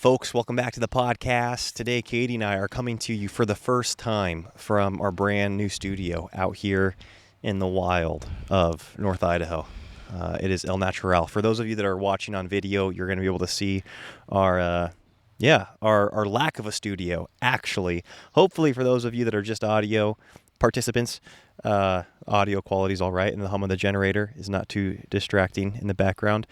Folks, welcome back to the podcast. Today, Katie and I are coming to you for the first time from our brand new studio out here in the wild of North Idaho. It is El Natural. For those of you that are watching on video, you're going to be able to see our lack of a studio, actually. Hopefully, for those of you that are just audio participants, audio quality is all right, and the hum of the generator is not too distracting in the background.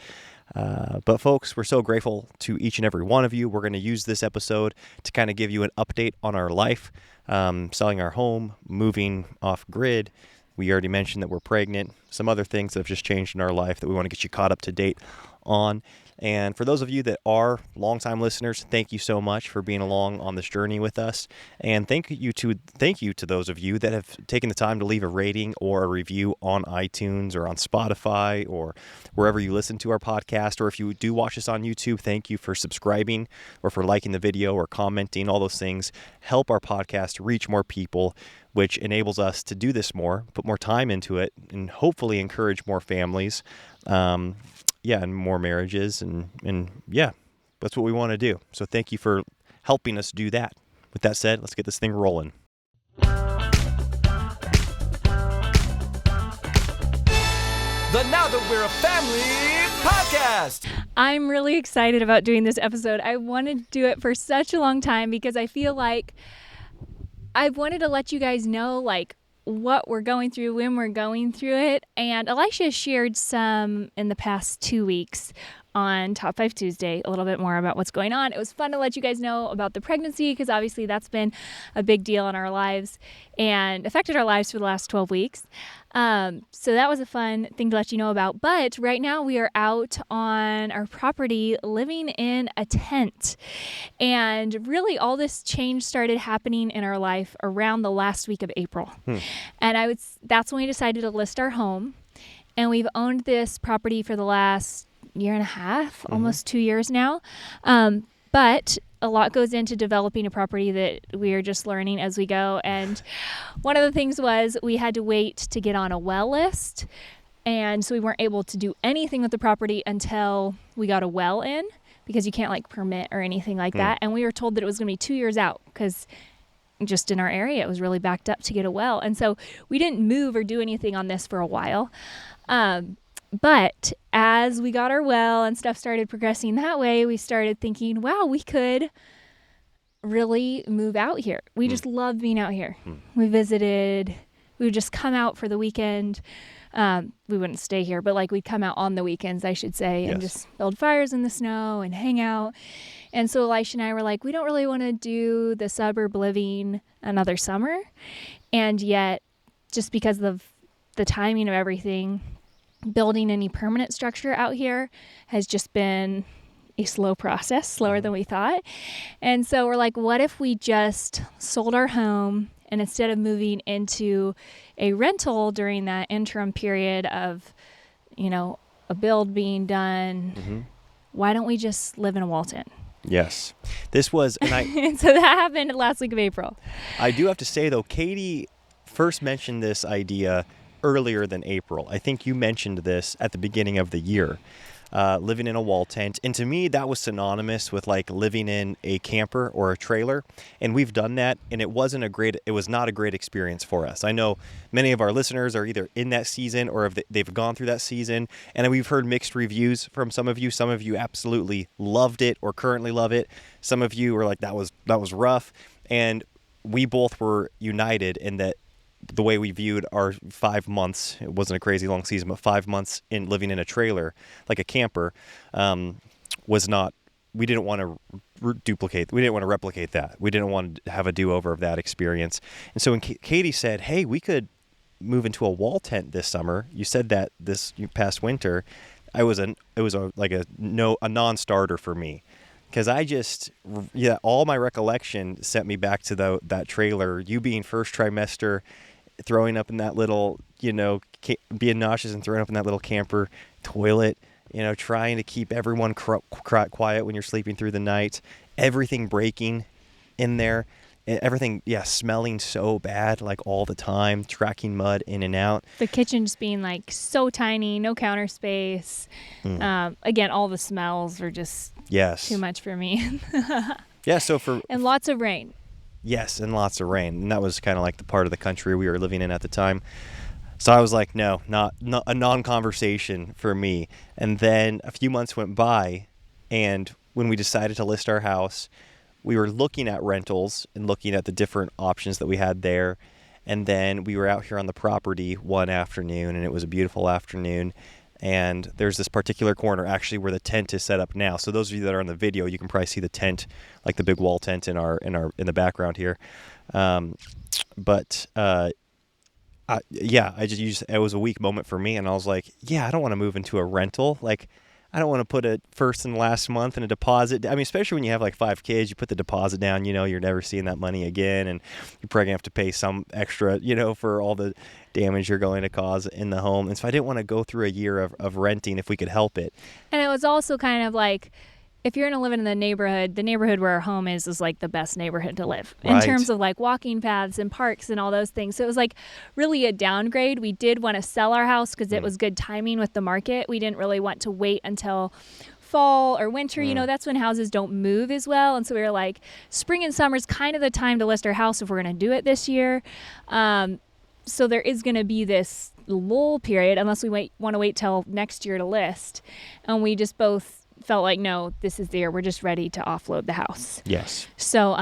But folks, we're so grateful to each and every one of you. We're going to use this episode to kind of give you an update on our life, selling our home, moving off grid. We already mentioned that we're pregnant, some other things that have just changed in our life that we want to get you caught up to date on. And for those of you that are longtime listeners, thank you so much for being along on this journey with us. And thank you to those of you that have taken the time to leave a rating or a review on iTunes or on Spotify or wherever you listen to our podcast. Or if you do watch us on YouTube, thank you for subscribing or for liking the video or commenting. All those things help our podcast reach more people, which enables us to do this more, put more time into it, and hopefully encourage more families. And more marriages, and that's what we want to do. So thank you for helping us do that. With that said, let's get this thing rolling. The Now That We're a Family podcast. I'm really excited about doing this episode. I wanted to do it for such a long time because I feel like I've wanted to let you guys know, what we're going through, when we're going through it. And Elisha shared some in the past 2 weeks on Top 5 Tuesday, a little bit more about what's going on. It was fun to let you guys know about the pregnancy because obviously that's been a big deal in our lives and affected our lives for the last 12 weeks. So that was a fun thing to let you know about. But right now we are out on our property living in a tent. And really all this change started happening in our life around the last week of April. And that's when we decided to list our home. And we've owned this property for the last year and a half, almost 2 years now. But a lot goes into developing a property that we are just learning as we go. And one of the things was we had to wait to get on a well list. And so we weren't able to do anything with the property until we got a well in, because you can't permit or anything like that. And we were told that it was going to be 2 years out because just in our area, it was really backed up to get a well. And so we didn't move or do anything on this for a while. But as we got our well and stuff started progressing that way, we started thinking, wow, we could really move out here. We just love being out here. We would just come out for the weekend. We wouldn't stay here, but we'd come out on the weekends, I should say, and just build fires in the snow and hang out. And so Elisha and I were like, we don't really want to do the suburb living another summer. And yet, just because of the timing of everything, building any permanent structure out here has just been a slow process, slower than we thought. And so we're like, what if we just sold our home, and instead of moving into a rental during that interim period of, a build being done, why don't we just live in a wall tent? Yes. This was, and so that happened last week of April. I do have to say though, Katie first mentioned this idea earlier than April. I think you mentioned this at the beginning of the year, living in a wall tent. And to me, that was synonymous with living in a camper or a trailer. And we've done that, and it was not a great experience for us. I know many of our listeners are either in that season or they've gone through that season. And we've heard mixed reviews from some of you. Some of you absolutely loved it or currently love it. Some of you were like, that was rough. And we both were united in that the way we viewed our 5 months, it wasn't a crazy long season, but 5 months in living in a trailer, like a camper, was not, we didn't want to replicate that. We didn't want to have a do-over of that experience. And so when Katie said, hey, we could move into a wall tent this summer, you said that this past winter, it was a non-starter for me. Because all my recollection sent me back to that trailer, you being first trimester, throwing up in that little, being nauseous and throwing up in that little camper toilet, trying to keep everyone quiet when you're sleeping through the night, everything breaking in there. everything, smelling so bad, like all the time, tracking mud in and out. The kitchen just being like so tiny, no counter space. Again, all the smells are just too much for me. Yeah, and lots of rain. Yes, and lots of rain. And that was kind of like the part of the country we were living in at the time. So I was like, no, not a non-conversation for me. And then a few months went by, and when we decided to list our house, we were looking at rentals and looking at the different options that we had there. And then we were out here on the property one afternoon, and it was a beautiful afternoon. And there's this particular corner actually where the tent is set up now. So those of you that are on the video, you can probably see the tent, like the big wall tent in the background here. It was a weak moment for me, and I was like, I don't want to move into a rental. Like, I don't want to put a first and last month and a deposit. I mean, especially when you have like 5 kids, you put the deposit down, you're never seeing that money again, and you're probably gonna have to pay some extra, for all the damage you're going to cause in the home. And so I didn't want to go through a year of renting if we could help it. And it was also kind of like, if you're going to live in the neighborhood where our home is like the best neighborhood to live in terms of like walking paths and parks and all those things. So it was like really a downgrade. We did want to sell our house because it was good timing with the market. We didn't really want to wait until fall or winter. That's when houses don't move as well. And so we were like, spring and summer is kind of the time to list our house if we're going to do it this year. So there is going to be this lull period unless we want to wait till next year to list. And we just both felt like, no, this is the year. We're just ready to offload the house. Yes. So,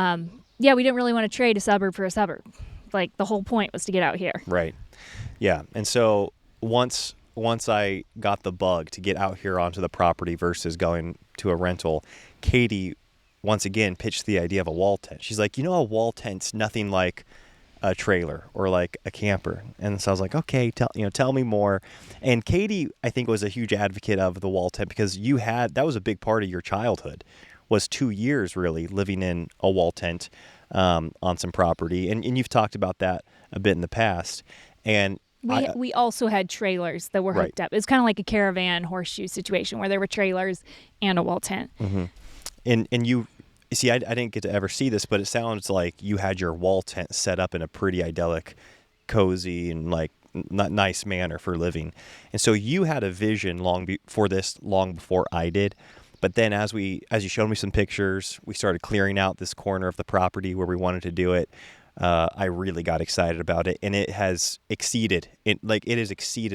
we didn't really want to trade a suburb for a suburb. Like, the whole point was to get out here. Right. Yeah. And so once I got the bug to get out here onto the property versus going to a rental, Katie once again pitched the idea of a wall tent. She's like, a wall tent's nothing like a trailer or like a camper. And so I was like, okay, tell me more. And Katie, I think, was a huge advocate of the wall tent because that was a big part of your childhood, was 2 years really living in a wall tent on some property. And you've talked about that a bit in the past. And we also had trailers that were hooked up. It was kind of like a caravan horseshoe situation where there were trailers and a wall tent. Mm-hmm. And you see, I didn't get to ever see this, but it sounds like you had your wall tent set up in a pretty idyllic, cozy, and like nice manner for living. And so you had a vision long before I did. But then as you showed me some pictures, we started clearing out this corner of the property where we wanted to do it. I really got excited about it, and it has exceeded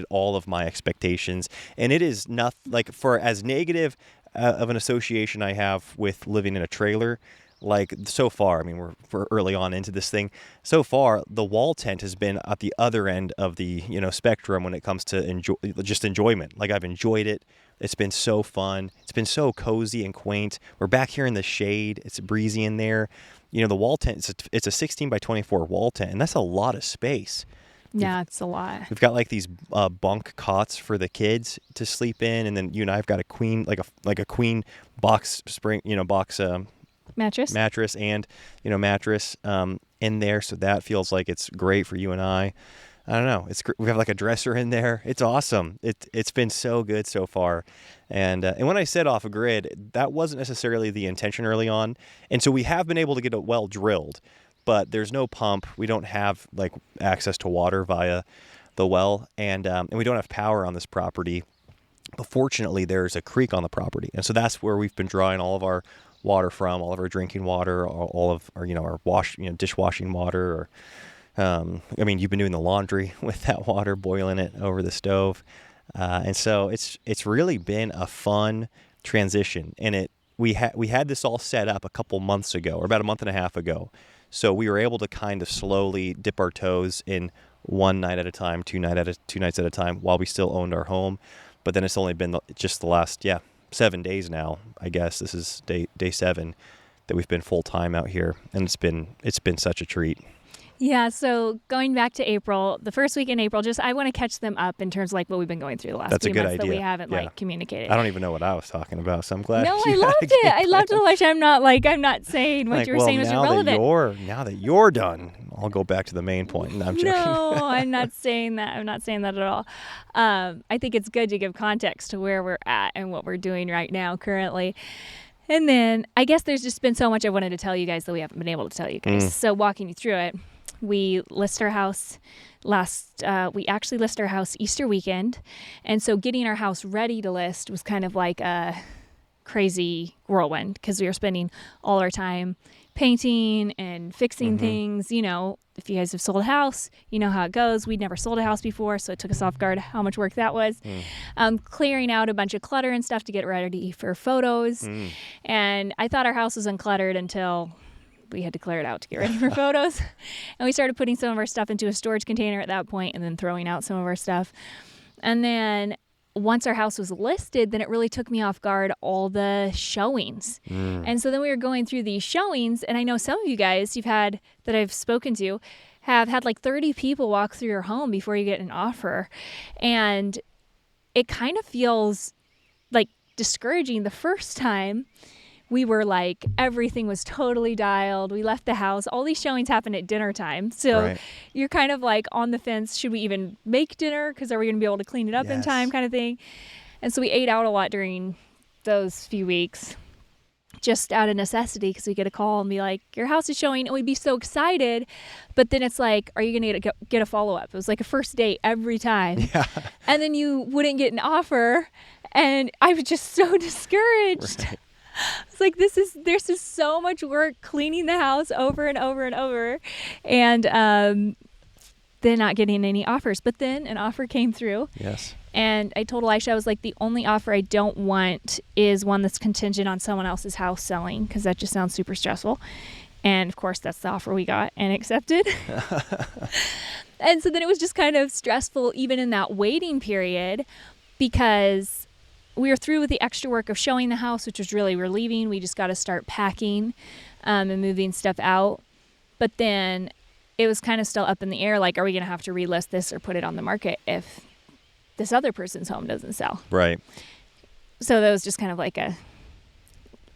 all of my expectations. And it is not like, for as negative of an association I have with living in a trailer, like so far, I mean, we're early on into this thing. So far, the wall tent has been at the other end of the spectrum when it comes to enjoyment. Like, I've enjoyed it. It's been so fun. It's been so cozy and quaint. We're back here in the shade. It's breezy in there. The wall tent, it's a 16 by 24 wall tent, and that's a lot of space. Yeah, it's a lot. We've got like these bunk cots for the kids to sleep in, and then you and I have got a queen, like a queen box mattress and mattress in there, so that feels like it's great for you and I. I don't know. We have like a dresser in there. It's awesome. It's been so good so far. And when I said off a grid, that wasn't necessarily the intention early on. And so we have been able to get a well drilled, but there's no pump. We don't have like access to water via the well, and we don't have power on this property. But fortunately, there's a creek on the property, and so that's where we've been drawing all of our water from, all of our drinking water, all of our our dishwashing water. Or you've been doing the laundry with that water, boiling it over the stove, and so it's really been a fun transition. And we had this all set up a couple months ago, or about a month and a half ago. So we were able to kind of slowly dip our toes in one night at a time, two nights at a time, while we still owned our home. But then it's only been just the last 7 days now. I guess this is day 7 that we've been full time out here, and it's been such a treat. Yeah, so going back to April, the first week in April, I want to catch them up in terms of like what we've been going through the last few months that we haven't communicated. I don't even know what I was talking about, so I'm glad. No, I loved it. I loved it. Like, I'm not saying what you were saying was irrelevant. Now that you're done, I'll go back to the main point. No, I'm joking. No, I'm not saying that. I'm not saying that at all. I think it's good to give context to where we're at and what we're doing right now currently. And then I guess there's just been so much I wanted to tell you guys that we haven't been able to tell you guys. So walking you through it, we list our house we actually list our house Easter weekend. And so getting our house ready to list was kind of like a crazy whirlwind because we were spending all our time painting and fixing things. You know, if you guys have sold a house, you know how it goes. We'd never sold a house before, so it took us off guard how much work that was. Clearing out a bunch of clutter and stuff to get ready for photos. And I thought our house was uncluttered until we had to clear it out to get ready for photos. And we started putting some of our stuff into a storage container at that point and then throwing out some of our stuff. And then once our house was listed, then it really took me off guard, all the showings. And so then we were going through these showings, and I know some of you guys that I've spoken to have had like 30 people walk through your home before you get an offer. And it kind of feels like discouraging. The first time we were like, everything was totally dialed. We left the house. All these showings happened at dinner time. So you're kind of like on the fence. Should we even make dinner? Because are we going to be able to clean it up in time kind of thing? And so we ate out a lot during those few weeks just out of necessity because we get a call and be like, your house is showing. And we'd be so excited. But then it's like, are you going to get a follow-up? It was like a first date every time. Yeah. And then you wouldn't get an offer. And I was just so discouraged. Right. It's like, there's just so much work cleaning the house over and over and over, and then not getting any offers. But then an offer came through. Yes. And I told Elisha, I was like, the only offer I don't want is one that's contingent on someone else's house selling, because that just sounds super stressful. And of course, that's the offer we got and accepted. And so then it was just kind of stressful even in that waiting period, because we were through with the extra work of showing the house, which was really relieving. We just got to start packing and moving stuff out. But then it was kind of still up in the air. Like, are we going to have to relist this or put it on the market if this other person's home doesn't sell? Right. So that was just kind of like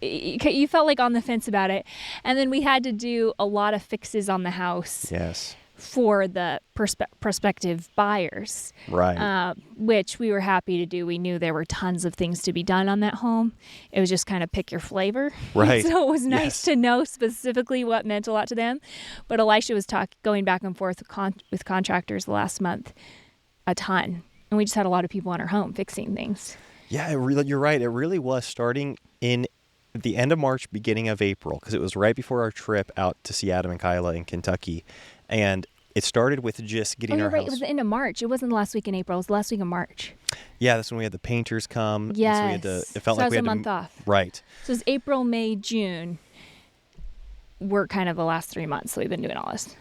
you felt like on the fence about it. And then we had to do a lot of fixes on the house. Yes. For the prospective buyers, right? Which we were happy to do. We knew there were tons of things to be done on that home. It was just kind of pick your flavor, right? So it was nice to know specifically what meant a lot to them. But Elisha was going back and forth with contractors the last month a ton, and we just had a lot of people in our home fixing things. Yeah, you're right. It really was starting in the end of March, beginning of April, because it was right before our trip out to see Adam and Kyla in Kentucky. And it started with just getting our house. It was the end of March. It wasn't the last week in April. It was the last week of March. Yeah, that's when we had the painters come. Yes. So it felt like we had a month off. Right. So it was April, May, June. We're kind of the last 3 months. So we've been doing all this.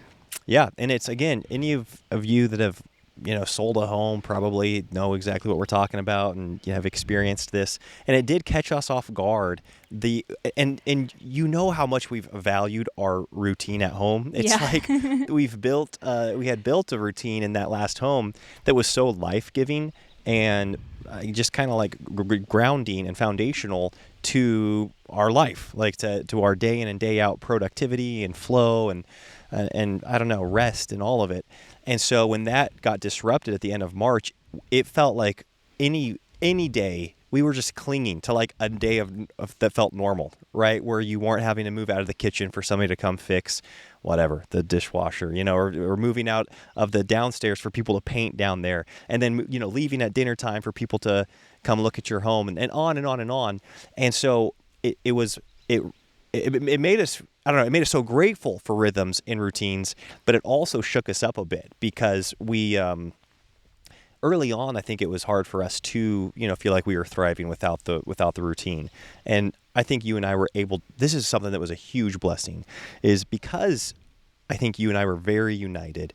Yeah. And it's, again, any of you that have sold a home probably know exactly what we're talking about and have experienced this. And it did catch us off guard. And you know how much we've valued our routine at home. It's like we had built a routine in that last home that was so life-giving and just kind of like grounding and foundational to our life, like to our day in and day out productivity and flow and I don't know, rest and all of it. And so when that got disrupted at the end of March, it felt like any day we were just clinging to like a day of that felt normal, right? Where you weren't having to move out of the kitchen for somebody to come fix whatever, the dishwasher, or moving out of the downstairs for people to paint down there. And then, leaving at dinner time for people to come look at your home and on and on and on. And so it made us, it made us so grateful for rhythms and routines, but it also shook us up a bit because we, early on, I think it was hard for us to, feel like we were thriving without the routine. And I think you and I were this is something that was a huge blessing, is because I think you and I were very united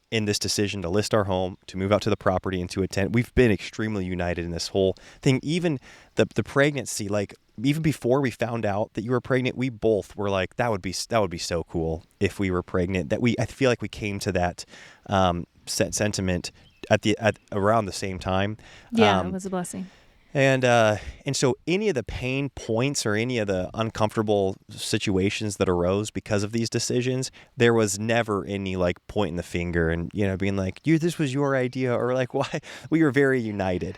in this decision to list our home, to move out to the property and to attend. We've been extremely united in this whole thing. Even the pregnancy, like even before we found out that you were pregnant, we both were like, that would be so cool if we were pregnant. I feel like we came to that sentiment at around the same time. Yeah, it was a blessing. And so any of the pain points or any of the uncomfortable situations that arose because of these decisions, there was never any like pointing the finger and, being like, this was your idea, or like, why? We were very united,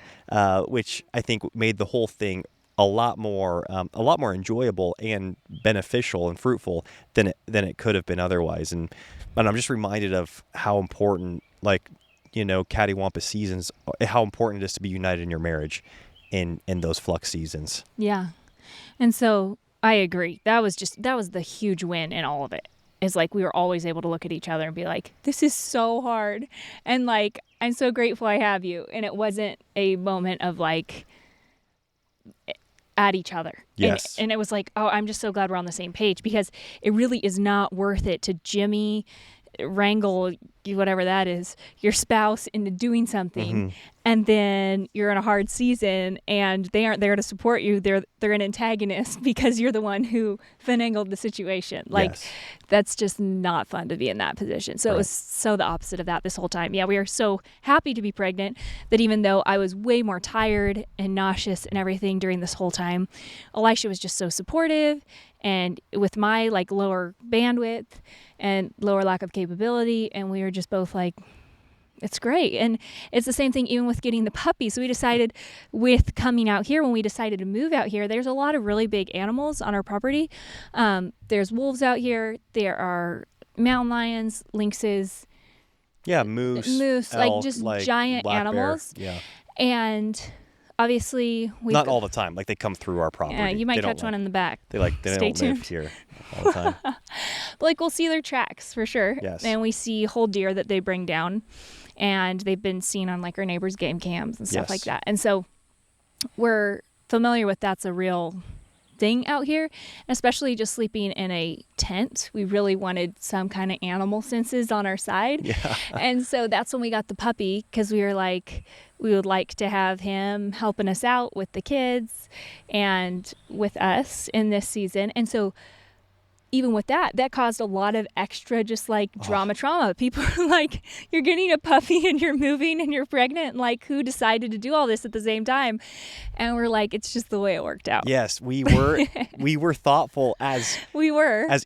which I think made the whole thing a lot more enjoyable and beneficial and fruitful than it could have been otherwise. And I'm just reminded of how important, like, cattywampus seasons, how important it is to be united in your marriage in those flux seasons. Yeah. And so I agree. That was the huge win in all of it. Is like we were always able to look at each other and be like, this is so hard. And like, I'm so grateful I have you. And it wasn't a moment of like at each other. Yes. And it was like, oh, I'm just so glad we're on the same page, because it really is not worth it to wrangle whatever that is, your spouse, into doing something, and then you're in a hard season and they aren't there to support you. They're an antagonist because you're the one who finagled the situation. Like, Yes. That's just not fun to be in that position. So It was so the opposite of that this whole time. Yeah, we are so happy to be pregnant that even though I was way more tired and nauseous and everything during this whole time, Elisha was just so supportive. And with my like lower bandwidth and lower lack of capability, and we were just both like, it's great. And it's the same thing even with getting the puppy. So we decided with coming out here, when we decided to move out here, there's a lot of really big animals on our property. There's wolves out here. There are mountain lions, lynxes. Yeah, moose, elk, like just like giant black animals. bear. Yeah. And obviously not all the time. Like, they come through our property. Yeah, you might catch one in the back. They Stay don't live tuned. here all the time. But like, we'll see their tracks for sure. Yes. And we see whole deer that they bring down, and they've been seen on like our neighbors' game cams and stuff Yes. like that. And so we're familiar with that's a real thing out here, especially just sleeping in a tent. We really wanted some kind of animal senses on our side. Yeah. And so that's when we got the puppy, because we were like, we would like to have him helping us out with the kids and with us in this season. And so even with that caused a lot of extra just like trauma. People are like, you're getting a puppy and you're moving and you're pregnant. Like, who decided to do all this at the same time? And we're like, it's just the way it worked out. Yes, we were thoughtful, as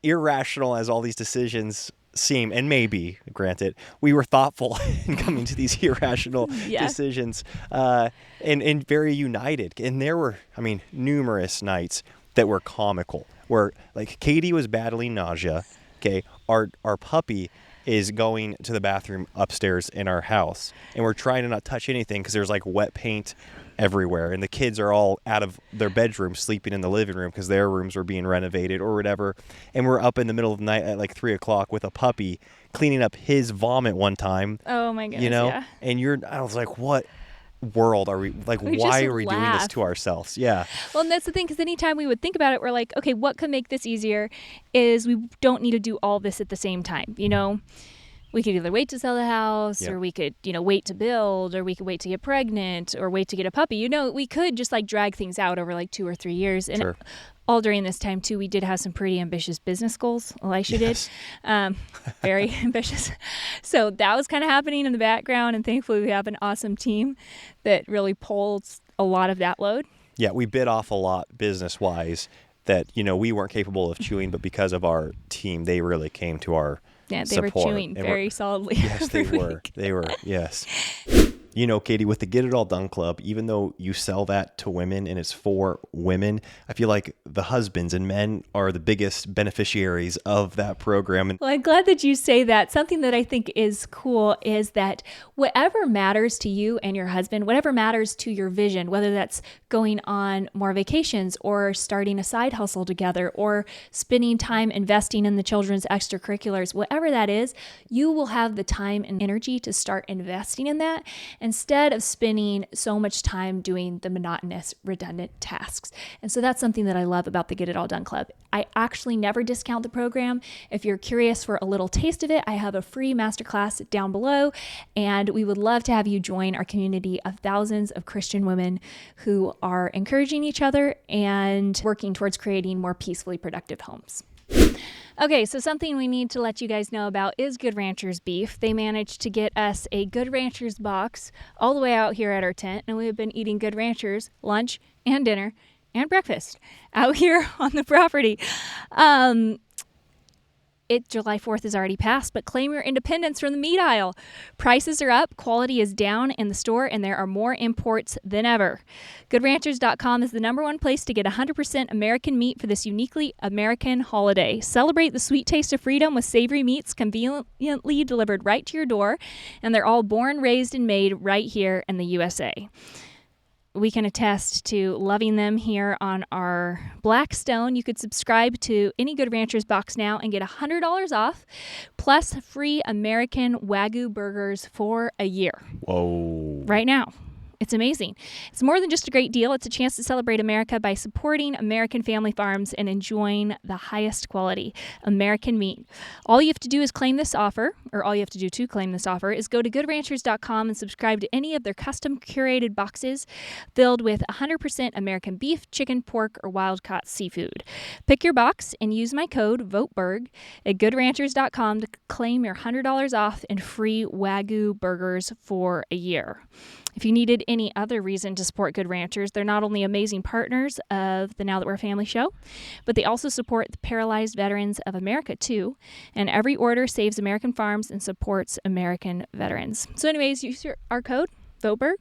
irrational as all these decisions seem, and maybe, granted, we were thoughtful in coming to these irrational decisions, and very united. And there were, numerous nights that were comical, where like Katie was battling nausea. Okay, our puppy is going to the bathroom upstairs in our house, and we're trying to not touch anything because there's like wet paint everywhere, and the kids are all out of their bedroom sleeping in the living room because their rooms were being renovated or whatever. And we're up in the middle of the night at like 3:00 with a puppy cleaning up his vomit one time. Oh my goodness. Yeah. And I was like, what world are we like? Why are we doing this to ourselves? Yeah. Well, and that's the thing, because anytime we would think about it, we're like, okay, what could make this easier is we don't need to do all this at the same time. We could either wait to sell the house, or we could, wait to build, or we could wait to get pregnant, or wait to get a puppy. We could just like drag things out over like 2 or 3 years. And sure. All during this time too, we did have some pretty ambitious business goals. Elisha did, very ambitious. So that was kind of happening in the background, and thankfully we have an awesome team that really pulls a lot of that load. Yeah, we bit off a lot business-wise that we weren't capable of chewing, but because of our team, they really came to our they support. were chewing very solidly. Yes, they every were. week. They were. Yes. Katie, with the Get It All Done Club, even though you sell that to women and it's for women, I feel like the husbands and men are the biggest beneficiaries of that program. Well, I'm glad that you say that. Something that I think is cool is that whatever matters to you and your husband, whatever matters to your vision, whether that's going on more vacations or starting a side hustle together or spending time investing in the children's extracurriculars, whatever that is, you will have the time and energy to start investing in that, instead of spending so much time doing the monotonous, redundant tasks. And so that's something that I love about the Get It All Done Club. I actually never discount the program. If you're curious for a little taste of it, I have a free masterclass down below, and we would love to have you join our community of thousands of Christian women who are encouraging each other and working towards creating more peacefully productive homes. Okay, so something we need to let you guys know about is Good Ranchers beef. They managed to get us a Good Ranchers box all the way out here at our tent, and we have been eating Good Ranchers lunch and dinner and breakfast out here on the property. July 4th is already passed, but claim your independence from the meat aisle. Prices are up, quality is down in the store, and there are more imports than ever. GoodRanchers.com is the #1 place to get 100% American meat for this uniquely American holiday. Celebrate the sweet taste of freedom with savory meats conveniently delivered right to your door, and they're all born, raised, and made right here in the USA. We can attest to loving them here on our Blackstone. You could subscribe to any Good Ranchers box now and get $100 off, plus free American Wagyu burgers for a year. Whoa. Right now. It's amazing. It's more than just a great deal. It's a chance to celebrate America by supporting American family farms and enjoying the highest quality American meat. All you have to do is claim this offer, or all you have to do to claim this offer is go to goodranchers.com and subscribe to any of their custom curated boxes filled with 100% American beef, chicken, pork, or wild-caught seafood. Pick your box and use my code VOTEBERG at goodranchers.com to claim your $100 off and free Wagyu burgers for a year. If you needed any other reason to support Good Ranchers, they're not only amazing partners of the Now That We're a Family show, but they also support the paralyzed veterans of America, too. And every order saves American farms and supports American veterans. So anyways, use our code, VOTEBERG.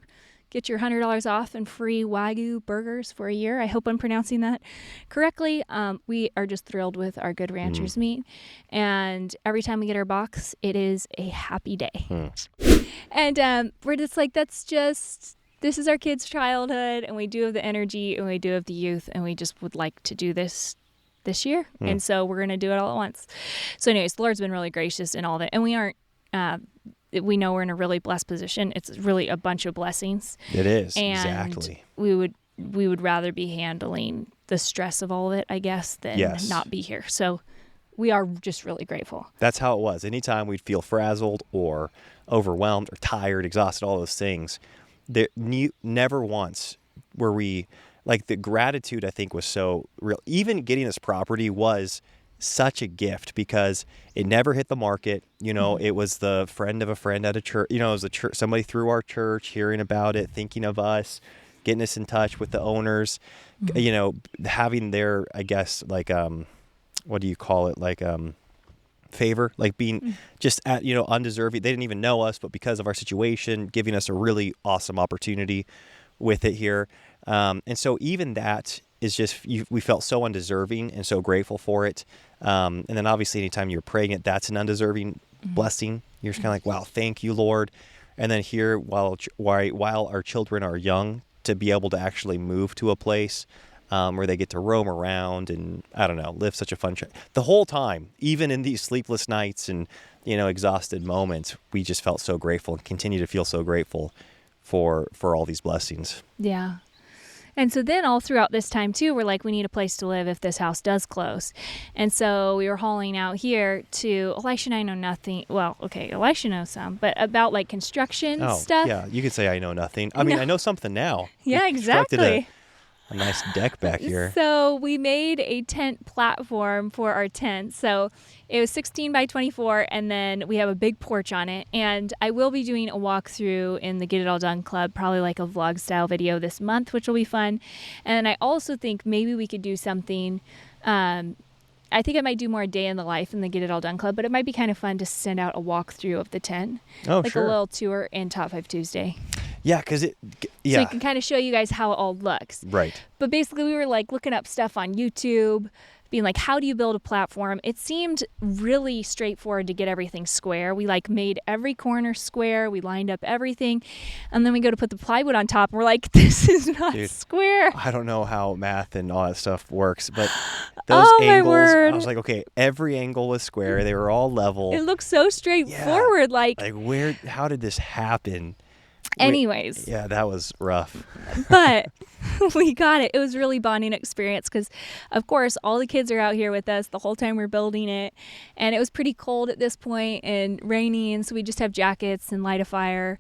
Get your $100 off and free Wagyu burgers for a year. I hope I'm pronouncing that correctly. We are just thrilled with our Good Ranchers meat. And every time we get our box, it is a happy day. And we're just like, this is our kids' childhood. And we do have the energy and we do have the youth. And we just would like to do this year. And so we're going to do it all at once. So anyways, the Lord's been really gracious in all that. And we aren't... we know we're in a really blessed position. It's really a bunch of blessings. It is, and exactly. We would rather be handling the stress of all of it, I guess, than not be here. So we are just really grateful. That's how it was. Anytime we'd feel frazzled or overwhelmed or tired, exhausted, all those things, never once were we, like, the gratitude, I think, was so real. Even getting this property was such a gift because it never hit the market. It was the friend of a friend at a church. It was somebody through our church hearing about it, thinking of us, getting us in touch with the owners, having their, I guess, like, what do you call it? Like, favor, like being just at, undeserving. They didn't even know us, but because of our situation, giving us a really awesome opportunity with it here. And so even that is just, we felt so undeserving and so grateful for it. And then obviously anytime you're praying it, that's an undeserving blessing. You're just kind of like, wow, thank you, Lord. And then here, while our children are young, to be able to actually move to a place where they get to roam around and, I don't know, live such a fun the whole time, even in these sleepless nights and, exhausted moments, we just felt so grateful and continue to feel so grateful for all these blessings. Yeah. And so then all throughout this time, too, we're like, we need a place to live if this house does close. And so we were hauling out here to, Elisha and I know nothing. Well, okay, Elisha knows some, but about like construction stuff. Yeah, you could say I know nothing. I mean, I know something now. Yeah, exactly. A nice deck back here. So we made a tent platform for our tent. So it was 16 by 24, and then we have a big porch on it. And I will be doing a walkthrough in the Get It All Done Club, probably like a vlog style video this month, which will be fun. And I also think maybe we could do something. I think I might do more day in the life in the Get It All Done Club, but it might be kind of fun to send out a walkthrough of the tent. Oh, like sure. a little tour in Top 5 Tuesday. Yeah, because So we can kind of show you guys how it all looks. Right. But basically we were like looking up stuff on YouTube, being like, how do you build a platform? It seemed really straightforward to get everything square. We like made every corner square. We lined up everything. And then we go to put the plywood on top and we're like, this is not square. I don't know how math and all that stuff works, but those angles, my word. I was like, okay, every angle was square. They were all level. It looks so straightforward. Yeah. How did this happen? Anyways. Yeah, that was rough. But we got it. It was really bonding experience because, of course, all the kids are out here with us the whole time we're building it. And it was pretty cold at this point and rainy. And so we just have jackets and light a fire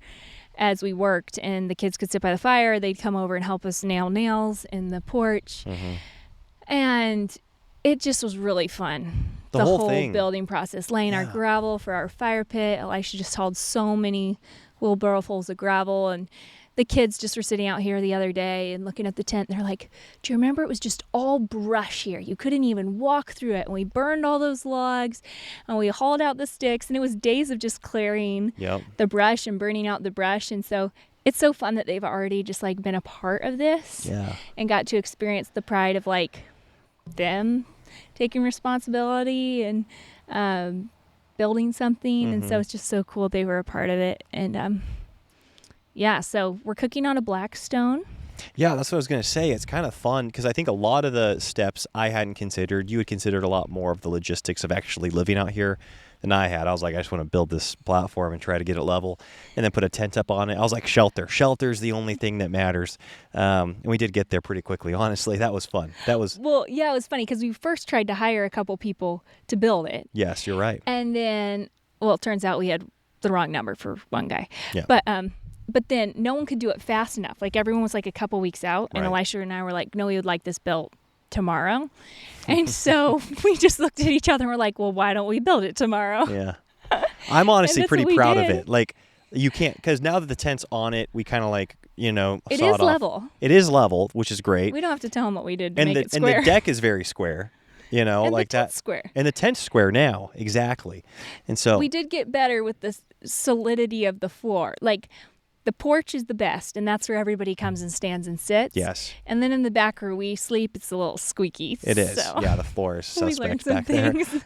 as we worked. And the kids could sit by the fire. They'd come over and help us nail nails in the porch. Mm-hmm. And it just was really fun. The whole thing. Building process, laying our gravel for our fire pit. Elisha just hauled so many wheelbarrowfuls of gravel, and the kids just were sitting out here the other day and looking at the tent. And they're like, do you remember it was just all brush here? You couldn't even walk through it. And we burned all those logs and we hauled out the sticks. And it was days of just clearing the brush and burning out the brush. And so it's so fun that they've already just like been a part of this and got to experience the pride of like them taking responsibility and building something. And so it's just so cool they were a part of it. And so we're cooking on a black stone. Yeah, that's what I was going to say. It's kind of fun because I think a lot of the steps I hadn't considered, you had considered a lot more of the logistics of actually living out here than I had. I was like, I just want to build this platform and try to get it level and then put a tent up on it. I was like, shelter. Shelter's the only thing that matters. And we did get there pretty quickly. Honestly, that was fun. Well, yeah, it was funny because we first tried to hire a couple people to build it. Yes, you're right. And then, it turns out we had the wrong number for one guy. Yeah. But then no one could do it fast enough. Like everyone was like a couple weeks out, and Elisha and I were like, no, we would like this built tomorrow. And so we just looked at each other and we're like, well, why don't we build it tomorrow? Yeah. I'm honestly pretty proud of it. Like you can't, because now that the tent's on it, we kind of like, it is off. level. It is level, which is great. We don't have to tell them what we did to make it and square. the deck is very square. And like the tent's square. And the tent's square now, exactly. And so we did get better with the solidity of the floor. Like the porch is the best, and that's where everybody comes and stands and sits. Yes. And then in the back where we sleep, it's a little squeaky. It is. So. Yeah, the floor is We learned suspect some back there. things.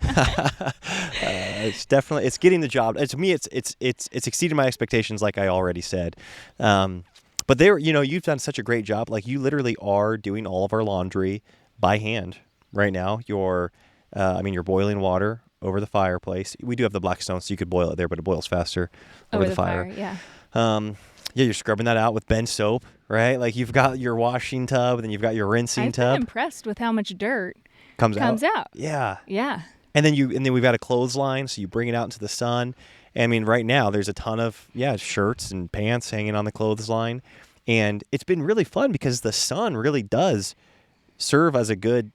It's getting the job. To me, it's exceeded my expectations, like I already said. But you've done such a great job. Like you literally are doing all of our laundry by hand right now. You're boiling water over the fireplace. We do have the black stone, so you could boil it there, but it boils faster over the fire. Yeah. You're scrubbing that out with Ben soap, right? Like you've got your washing tub, and then you've got your rinsing tub. I'm impressed with how much dirt comes out. Yeah. Yeah. And then we've got a clothesline, so you bring it out into the sun. I mean, right now there's a ton of shirts and pants hanging on the clothesline, and it's been really fun because the sun really does serve as a good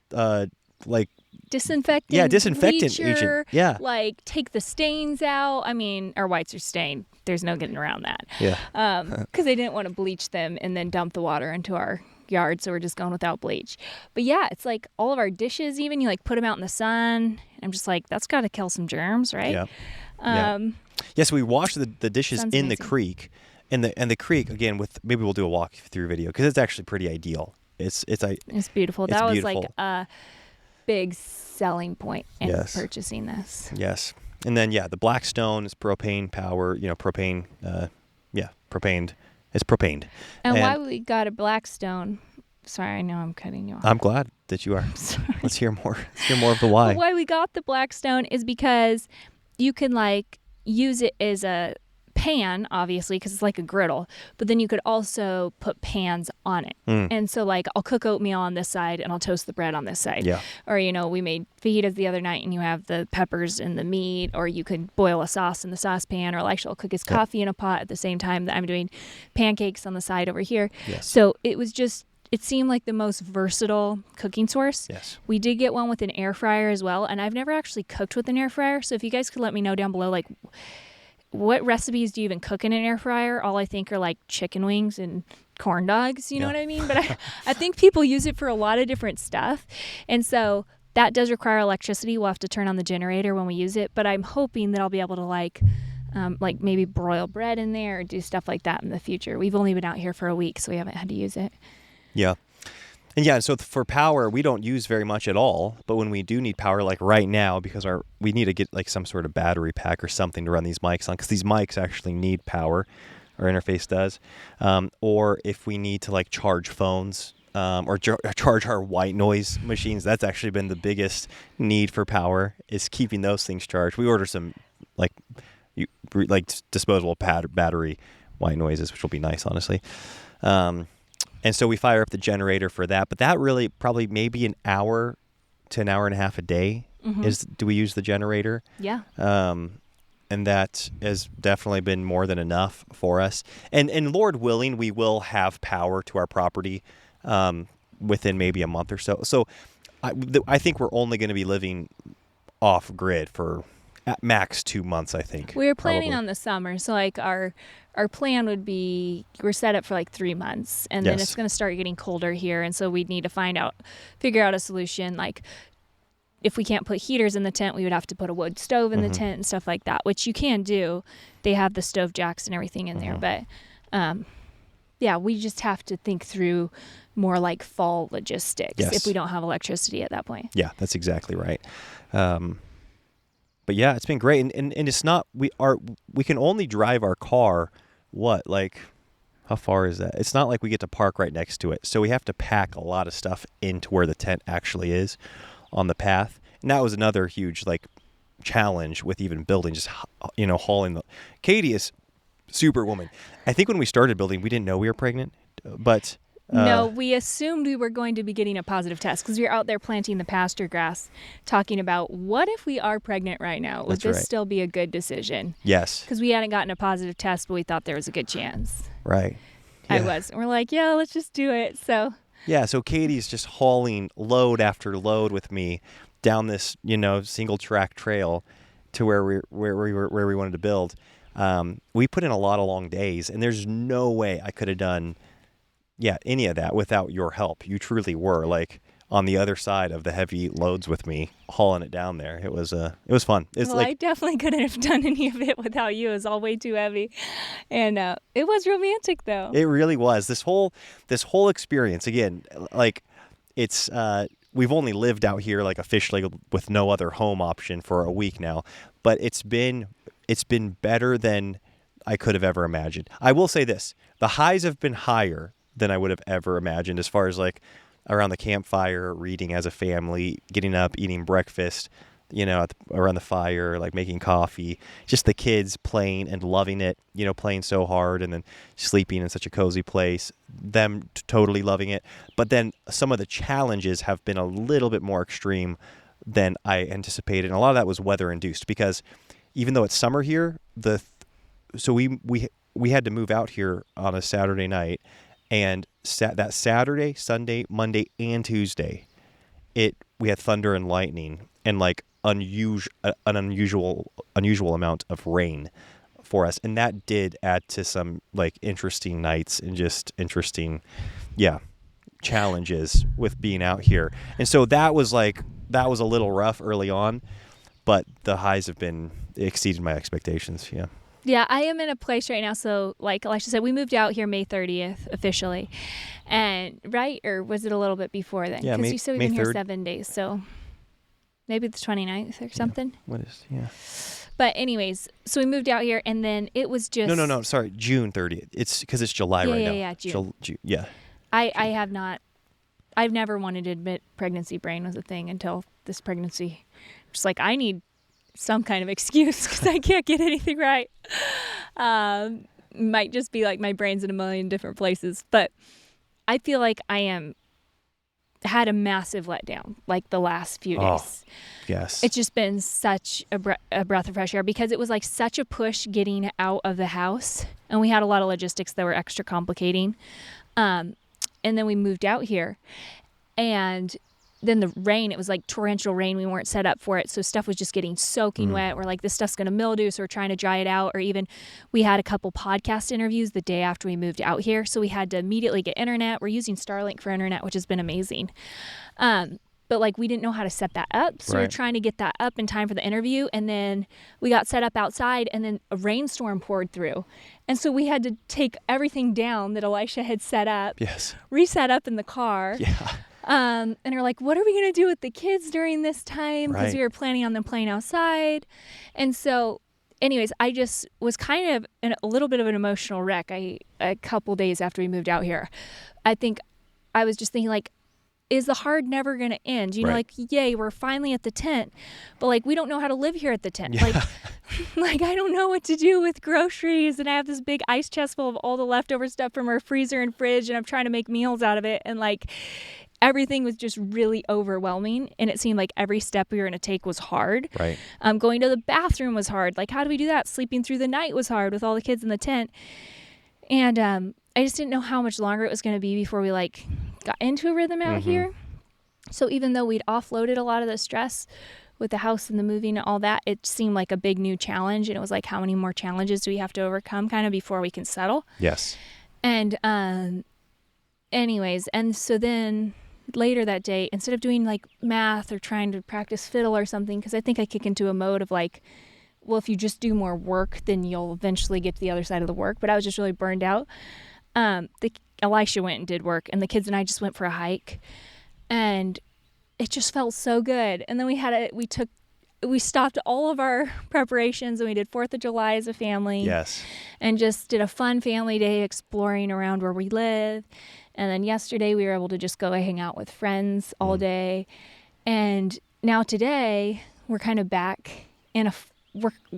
disinfectant. Yeah, disinfectant bleacher, agent. Yeah. Like take the stains out. I mean, our whites are stained. There's no getting around that. Yeah. Because they didn't want to bleach them and then dump the water into our yard, so we're just going without bleach. But yeah, it's like all of our dishes, even you like put them out in the sun. I'm just like, that's got to kill some germs, right? Yeah. Yes, we wash the dishes in amazing. the creek, and the creek again. Maybe we'll do a walk through video because it's actually pretty ideal. It's beautiful. It's that was beautiful. like a big selling point in Yes. purchasing this. Yes. And then, the Blackstone is propane power, propaned. It's propaned. And why we got a Blackstone, sorry, I know I'm cutting you off. I'm glad that you are. Let's hear more. Let's hear more of the why. Why we got the Blackstone is because you can like use it as a pan, obviously, because it's like a griddle, but then you could also put pans on it. And so like I'll cook oatmeal on this side and I'll toast the bread on this side. Yeah. Or, we made fajitas the other night and you have the peppers and the meat, or you could boil a sauce in the saucepan, or Elisha will cook his coffee in a pot at the same time that I'm doing pancakes on the side over here. Yes. So it seemed like the most versatile cooking source. Yes. We did get one with an air fryer as well, and I've never actually cooked with an air fryer. So if you guys could let me know down below, like, what recipes do you even cook in an air fryer? All I think are like chicken wings and corn dogs, you know what I mean? But I think people use it for a lot of different stuff. And so that does require electricity. We'll have to turn on the generator when we use it. But I'm hoping that I'll be able to like maybe broil bread in there or do stuff like that in the future. We've only been out here for a week, so we haven't had to use it. Yeah. And so for power, we don't use very much at all. But when we do need power, like right now, because we need to get like some sort of battery pack or something to run these mics on, because these mics actually need power. Our interface does. Or if we need to like charge phones or charge our white noise machines, that's actually been the biggest need for power, is keeping those things charged. We order some like disposable battery white noises, which will be nice, honestly. And so we fire up the generator for that, but that really probably maybe an hour to an hour and a half a day do we use the generator. Yeah. And that has definitely been more than enough for us. And Lord willing, we will have power to our property within maybe a month or so. So I think we're only going to be living off grid for At max 2 months, I think. We were planning probably. on the summer, so like our plan would be we're set up for like 3 months, and then Yes. it's going to start getting colder here, and so we'd need to figure out a solution. Like if we can't put heaters in the tent, we would have to put a wood stove in the tent and stuff like that, which you can do. They have the stove jacks and everything in there, but yeah, we just have to think through more like fall logistics if we don't have electricity at that point. Yeah, that's exactly right. But yeah, it's been great, and it's not we can only drive our car. What, like, how far is that? It's not like we get to park right next to it, so we have to pack a lot of stuff into where the tent actually is on the path. And that was another huge like challenge with even building, just hauling the. Katie is superwoman. I think when we started building, we didn't know we were pregnant, but. No, we assumed we were going to be getting a positive test because we were out there planting the pasture grass, talking about what if we are pregnant right now? Would this still be a good decision? Yes. Because we hadn't gotten a positive test, but we thought there was a good chance. Right. Yeah. I was. And we're like, yeah, let's just do it. So. Yeah, so Katie's just hauling load after load with me down this, single track trail to where we wanted to build. We put in a lot of long days, and there's no way I could have done any of that without your help. You truly were like on the other side of the heavy loads with me, hauling it down there. It was fun. I definitely couldn't have done any of it without you. It was all way too heavy, and it was romantic though. It really was. This whole experience again, like it's we've only lived out here like officially with no other home option for a week now, but it's been better than I could have ever imagined. I will say this: the highs have been higher than I would have ever imagined, as far as like around the campfire, reading as a family, getting up, eating breakfast, around the fire, like making coffee, just the kids playing and loving it, playing so hard, and then sleeping in such a cozy place, them totally loving it. But then some of the challenges have been a little bit more extreme than I anticipated. And a lot of that was weather induced, because even though it's summer here, so we had to move out here on a Saturday night. And that Saturday, Sunday, Monday, and Tuesday, we had thunder and lightning and like an unusual amount of rain for us, and that did add to some like interesting nights and just interesting, challenges with being out here. And so that was a little rough early on, but the highs have been exceeded my expectations. Yeah. Yeah, I am in a place right now. So, like Elisha said, we moved out here May 30th officially, and or was it a little bit before then? Yeah, because you said we've been May 3rd. here 7 days, so maybe the 29th or something. Yeah. What is? Yeah. But anyways, so we moved out here, and then it was just No. Sorry, June 30th. It's because it's July right now. Yeah, June. Yeah. I have not. I've never wanted to admit pregnancy brain was a thing until this pregnancy. Just like I need some kind of excuse because I can't get anything right. Might just be like my brain's in a million different places, but I feel like I had a massive letdown like the last few days. Yes. It's just been such a breath of fresh air because it was like such a push getting out of the house, and we had a lot of logistics that were extra complicating. And then we moved out here, and then the rain, it was like torrential rain. We weren't set up for it. So stuff was just getting soaking wet. We're like, this stuff's going to mildew. So we're trying to dry it out. Or even we had a couple podcast interviews the day after we moved out here. So we had to immediately get internet. We're using Starlink for internet, which has been amazing. But like we didn't know how to set that up. So we were trying to get that up in time for the interview. And then we got set up outside, and then a rainstorm poured through. And so we had to take everything down that Elisha had set up. Yes. Reset up in the car. Yeah. And we're like, what are we going to do with the kids during this time? Because we were planning on them playing outside. And so anyways, I just was kind of in a little bit of an emotional wreck. A couple days after we moved out here, I think I was just thinking like, is the hard never going to end? Like, yay, we're finally at the tent, but like, we don't know how to live here at the tent. Yeah. Like I don't know what to do with groceries, and I have this big ice chest full of all the leftover stuff from our freezer and fridge, and I'm trying to make meals out of it. And like, everything was just really overwhelming, and it seemed like every step we were going to take was hard. Right. Going to the bathroom was hard. Like, how do we do that? Sleeping through the night was hard with all the kids in the tent. And I just didn't know how much longer it was going to be before we like got into a rhythm out here. So even though we'd offloaded a lot of the stress with the house and the moving and all that, it seemed like a big new challenge. And it was like, how many more challenges do we have to overcome kind of before we can settle? Yes. And anyways, and so then later that day, instead of doing like math or trying to practice fiddle or something, because I think I kick into a mode of like, well, if you just do more work, then you'll eventually get to the other side of the work. But I was just really burned out. Elisha went and did work, and the kids and I just went for a hike, and it just felt so good. And then we stopped all of our preparations, and we did 4th of July as a family. Yes. And just did a fun family day exploring around where we live. And then yesterday we were able to just go hang out with friends all day. And now today we're kind of back in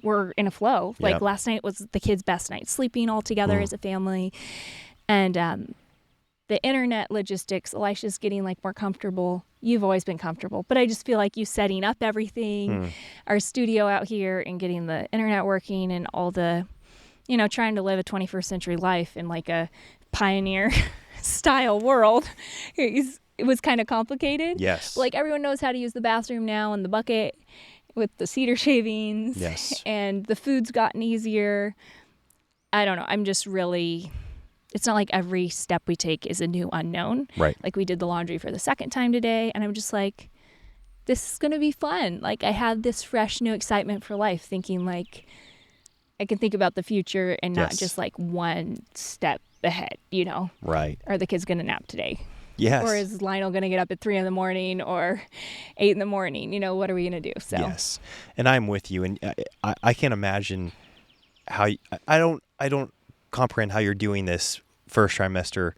we're in a flow. Like last night was the kids' best night, sleeping all together as a family. And the internet logistics, Elisha's getting like more comfortable. You've always been comfortable, but I just feel like you setting up everything, our studio out here, and getting the internet working, and all the, trying to live a 21st century life in like a pioneer style world. It was kind of complicated. Yes. Like everyone knows how to use the bathroom now, and the bucket with the cedar shavings. Yes. And the food's gotten easier. I don't know. I'm just really, it's not like every step we take is a new unknown. Right. Like we did the laundry for the second time today, and I'm just like, this is going to be fun. Like I have this fresh new excitement for life, thinking like I can think about the future and not just like one step ahead, Right. Are the kids going to nap today? Yes. Or is Lionel going to get up at 3 a.m. or 8 a.m? What are we going to do? So Yes. And I'm with you. And I can't imagine how I don't comprehend how you're doing this first trimester,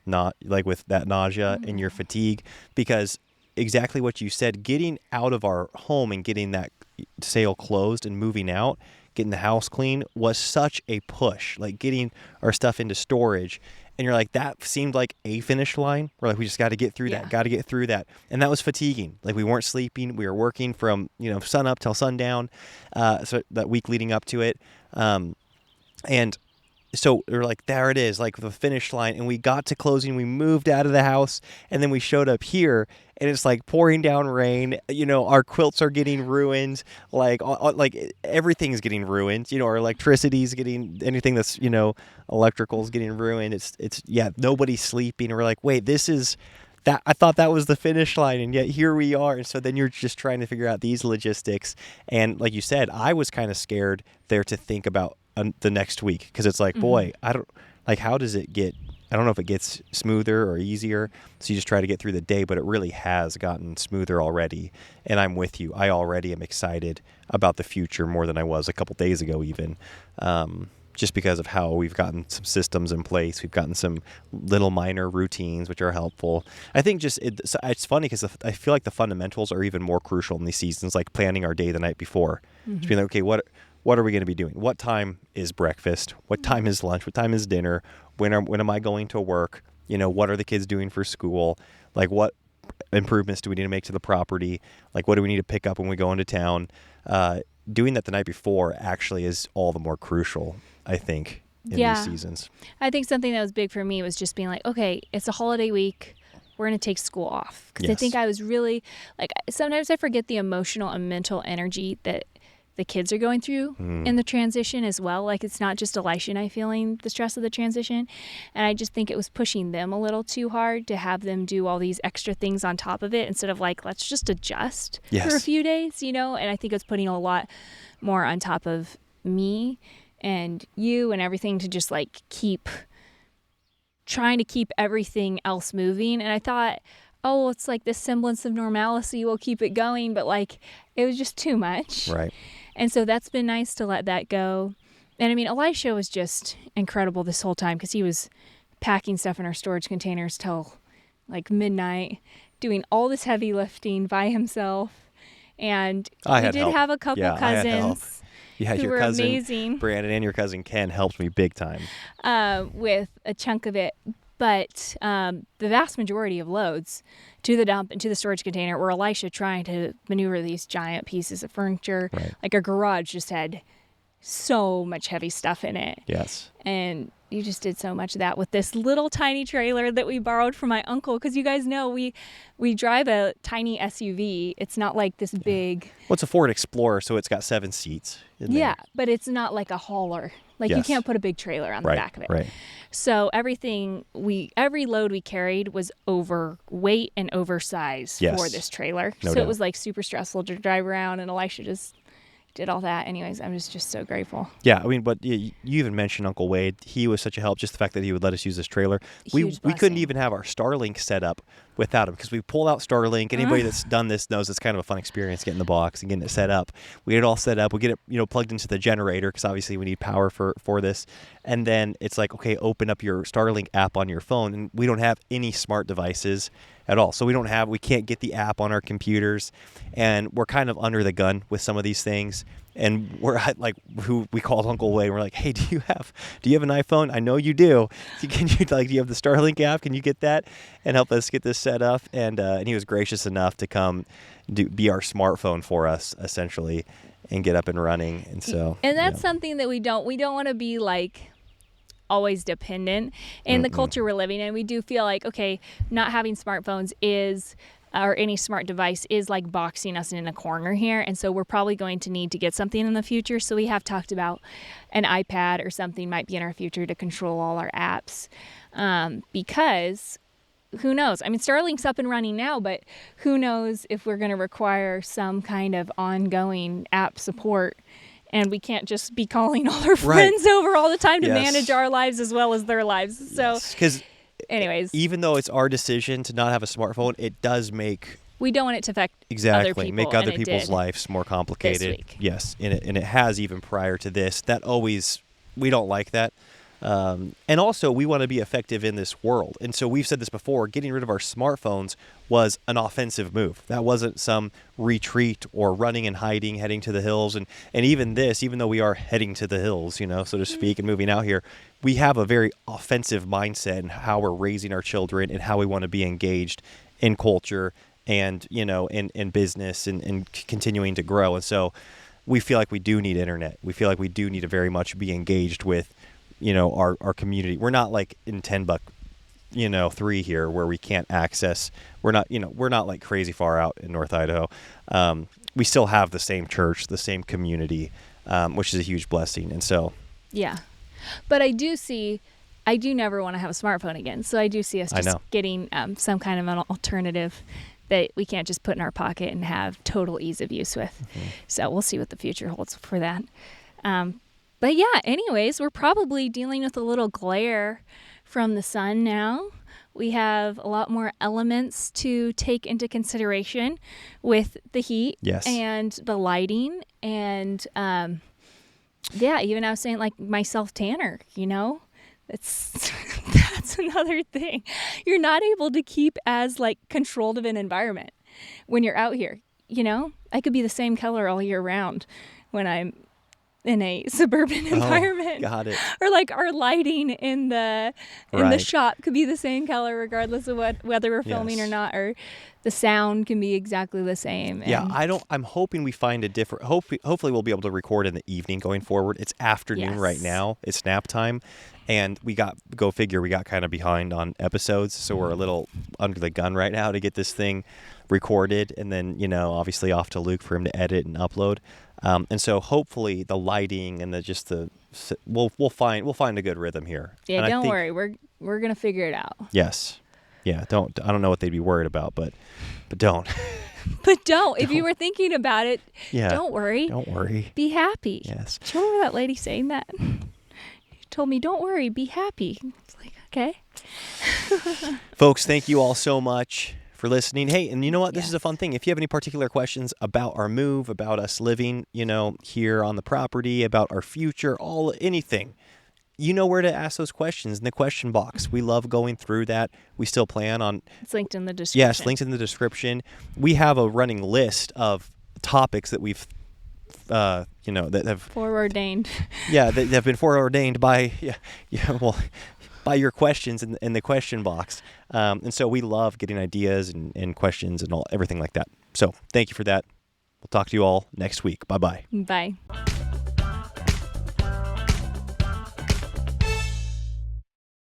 not like with that nausea and your fatigue, because exactly what you said, getting out of our home and getting that sale closed and moving out, getting the house clean was such a push, like getting our stuff into storage. And you're like, that seemed like a finish line. We're like, we just got to get through that. And that was fatiguing. Like we weren't sleeping. We were working from, sun up till sundown. So that week leading up to it. And so we're like, there it is, like the finish line. And we got to closing. We moved out of the house. And then we showed up here. And it's like pouring down rain. Our quilts are getting ruined. Like everything's getting ruined. Our electricity's getting, anything that's, electrical's getting ruined. It's nobody's sleeping. And we're like, wait, this is that. I thought that was the finish line. And yet here we are. And so then you're just trying to figure out these logistics. And like you said, I was kind of scared there to think about the next week. Cause it's like, boy, how does it get, I don't know if it gets smoother or easier. So you just try to get through the day, but it really has gotten smoother already. And I'm with you. I already am excited about the future more than I was a couple days ago, even, just because of how we've gotten some systems in place. We've gotten some little minor routines, which are helpful. I think it's funny because I feel like the fundamentals are even more crucial in these seasons, like planning our day the night before. Just being like, okay, what are we going to be doing? What time is breakfast? What time is lunch? What time is dinner? When am I going to work? What are the kids doing for school? Like what improvements do we need to make to the property? Like what do we need to pick up when we go into town? Doing that the night before actually is all the more crucial, I think, in these seasons. I think something that was big for me was just being like, okay, it's a holiday week. We're going to take school off. Because I think I was really, sometimes I forget the emotional and mental energy that the kids are going through in the transition as well. Like it's not just Elisha and I feeling the stress of the transition. And I just think it was pushing them a little too hard to have them do all these extra things on top of it instead of like, let's just adjust for a few days, And I think it's putting a lot more on top of me and you and everything to just like trying to keep everything else moving. And I thought, oh, it's like this semblance of normalcy. We'll keep it going. But like, it was just too much. Right. And so that's been nice to let that go. And I mean, Elisha was just incredible this whole time because he was packing stuff in our storage containers till like midnight, doing all this heavy lifting by himself. And we did have a couple cousins who your were cousin, amazing. Brandon and your cousin Ken helped me big time. With a chunk of it. But the vast majority of loads to the dump and to the storage container were Elisha trying to maneuver these giant pieces of furniture. Right. Like our garage just had so much heavy stuff in it. Yes. And you just did so much of that with this little tiny trailer that we borrowed from my uncle. Because you guys know we drive a tiny SUV. It's not like this big. Well, it's a Ford Explorer, so it's got 7 seats. Yeah, but it's not like a hauler. Like you can't put a big trailer on the back of it. Right. So every load we carried was overweight and oversized for this trailer. No so doubt. it was like super stressful to drive around, and Elisha just did all that. Anyways, I'm just so grateful. Yeah, I mean, but you even mentioned Uncle Wade. He was such a help, just the fact that he would let us use this trailer. Huge We couldn't blessing. even have our Starlink set up without him, because we pulled out Starlink. Anybody that's done this knows it's kind of a fun experience getting the box and getting it set up. We get it all set up. We get it plugged into the generator, because obviously we need power for this. And then it's like, okay, open up your Starlink app on your phone. And we don't have any smart devices at all. So we can't get the app on our computers, and we're kind of under the gun with some of these things. And we're at, like, who we called Uncle Wade. We're like, hey, do you have an iPhone? I know you do. Do you have the Starlink app? Can you get that and help us get this set up? And he was gracious enough to come be our smartphone for us, essentially, and get up and running. And so, and that's something that we don't want to be like always dependent in the culture we're living in. We do feel like, okay, not having smartphones or any smart device is like boxing us in a corner here. And so we're probably going to need to get something in the future. So we have talked about an iPad or something might be in our future to control all our apps. Because who knows? I mean, Starlink's up and running now, but who knows if we're going to require some kind of ongoing app support. And we can't just be calling all our friends over all the time to manage our lives as well as their lives. So, because anyways, even though it's our decision to not have a smartphone, it does make we don't want it to affect other and it people's did lives more complicated. this week. Yes, and it has even prior to this. We don't like that. And also, we want to be effective in this world. And so we've said this before, getting rid of our smartphones was an offensive move. That wasn't some retreat or running and hiding, heading to the hills. And even this, even though we are heading to the hills, so to speak, and moving out here, we have a very offensive mindset in how we're raising our children and how we want to be engaged in culture and, in business and continuing to grow. And so we feel like we do need internet. We feel like we do need to very much be engaged with our community. We're not like in 10 buck, 3 here where we can't access. We're not like crazy far out in North Idaho. We still have the same church, the same community, which is a huge blessing. And so, yeah, but I do never want to have a smartphone again. So I do see us just getting some kind of an alternative that we can't just put in our pocket and have total ease of use with. Mm-hmm. So we'll see what the future holds for that. But yeah, anyways, we're probably dealing with a little glare from the sun now. We have a lot more elements to take into consideration with the heat and the lighting. And even I was saying like my self-tanner, that's another thing. You're not able to keep as like controlled of an environment when you're out here. I could be the same color all year round when I'm in a suburban environment. Got it. Or like our lighting in the shop could be the same color regardless of whether we're filming or not, or the sound can be exactly the same. I'm hoping we find a different, hopefully we'll be able to record in the evening going forward. It's afternoon right now. It's nap time. And we got kind of behind on episodes. So we're a little under the gun right now to get this thing recorded. And then, obviously off to Luke for him to edit and upload. And so hopefully the lighting and we'll find a good rhythm here. Yeah, and don't worry. We're going to figure it out. Yes. Yeah, I don't know what they'd be worried about, but don't. But don't. If you were thinking about it, don't worry. Don't worry. Be happy. Yes. Do you remember that lady saying that? She told me, don't worry, be happy. It's like, okay. Folks, thank you all so much for listening. Hey, and you know what? This is a fun thing. If you have any particular questions about our move, about us living, here on the property, about our future, anything, you know where to ask those questions in the question box. We love going through that. We still plan on... It's linked in the description. Yes, linked in the description. We have a running list of topics that we've, that have... Foreordained. Yeah, that have been foreordained by... by your questions in the question box. And so we love getting ideas and questions and everything like that. So thank you for that. We'll talk to you all next week. Bye-bye. Bye.